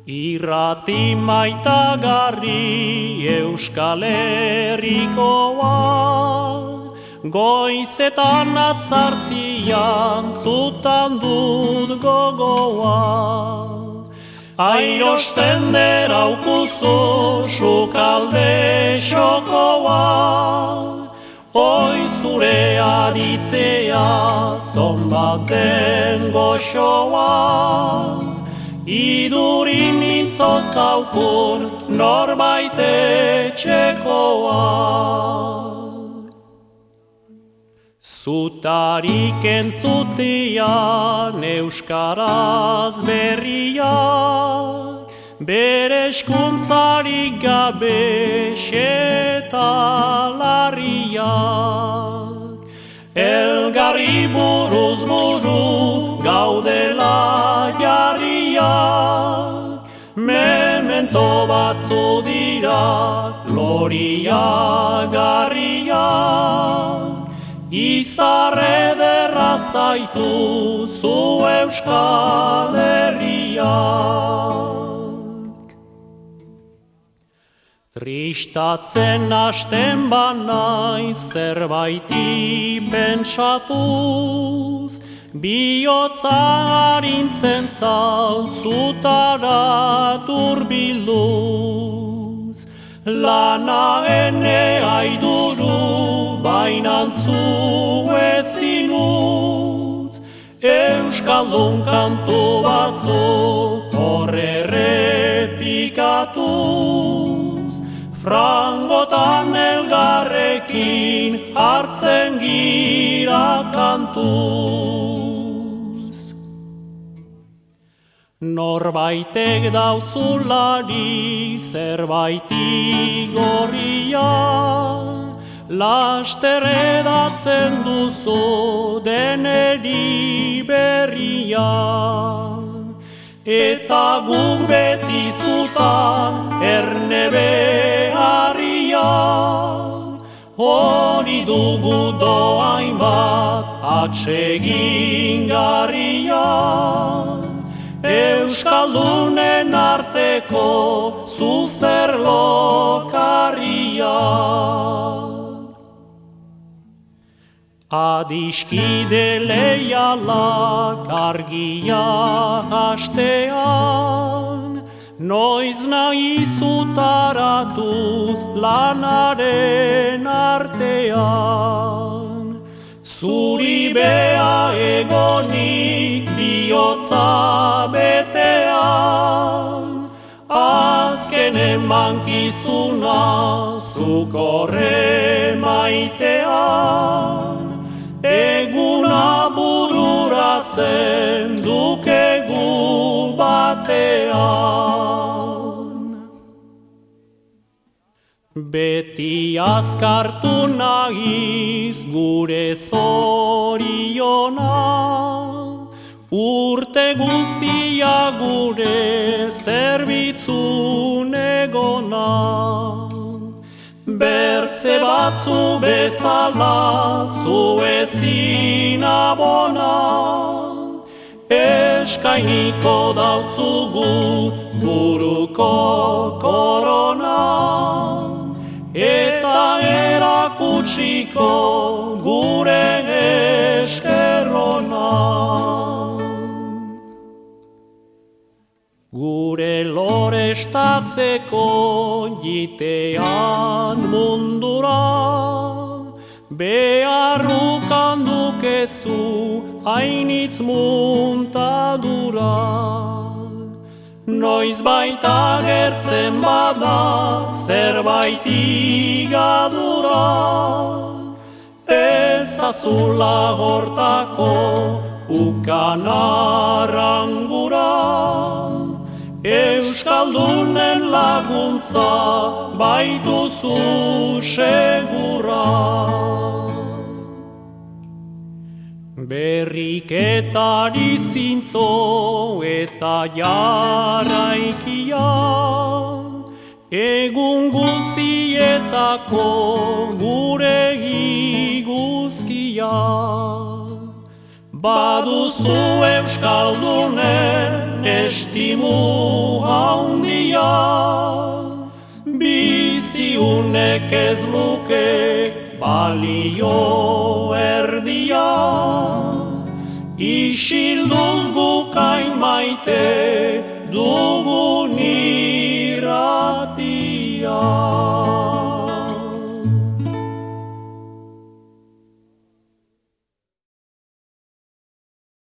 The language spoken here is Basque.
Irrati maitagarri Euskal Herrikoa, goizetan atzartzian zutan dut gogoa. Airosten deraukuzu sukalde xokoa, oi zure aditzea zonbaten goxoa. Idurin nintzo zaukun norbait etxekoa. Zutarik entzutian euskaraz berria, bere eskuntzarik gabe xetalarria. Elgarri buruz buru gaudela jarria, memento batzu dira gloria garria. Izar ederra zaitu zu Euskal Herriak. Tristatzen hasten banaiz zerbaiti pentsatuz, bihotza harintzen zautzutara turbilduz. Lana ene aiduru bainan zu ezin utz, Euskaldun kantu batzu torre errepikatuz, frangotan elgarrekin hartzen gira kantuz. Norbaitek dautzulari zerbait gorria, laster edatzen duzu deneri berria. Eta guk beti zutan erne beharria, hori dugu doain bat atsegin garria. Euskaldunen arteko zuzer lokarria. Adiskide leialak argia hastean, noiz nahi zutaratuz lanaren artean. Zuri bea egonik bihotza betean, azken emankizuna zuk horre maitean, eguna bururatzen dukegu batean. Beti azkartu nahiz gure zoriona, urte guzia gure zerbitzun egona. Bertze batzu bezala zu ezin abona, eskainiko dautzugu buruko korona, eta erakutsiko gure eskerrona. Gure lorestatzeko jitean mundura, beharrukan dukezu hainitz muntadura. Noiz baita gertzen bada zerbait igadura, ezazula hortako ukan arrangura. Euskaldunen laguntza baituzu segura. Berriketari zintzo eta jarraikia, egun guzietako gure iguzkia. bizia. Baduzu Euskaldunen estimu handia, biziunek ez luke balio erdia. Isilduz gukain maite dugunik,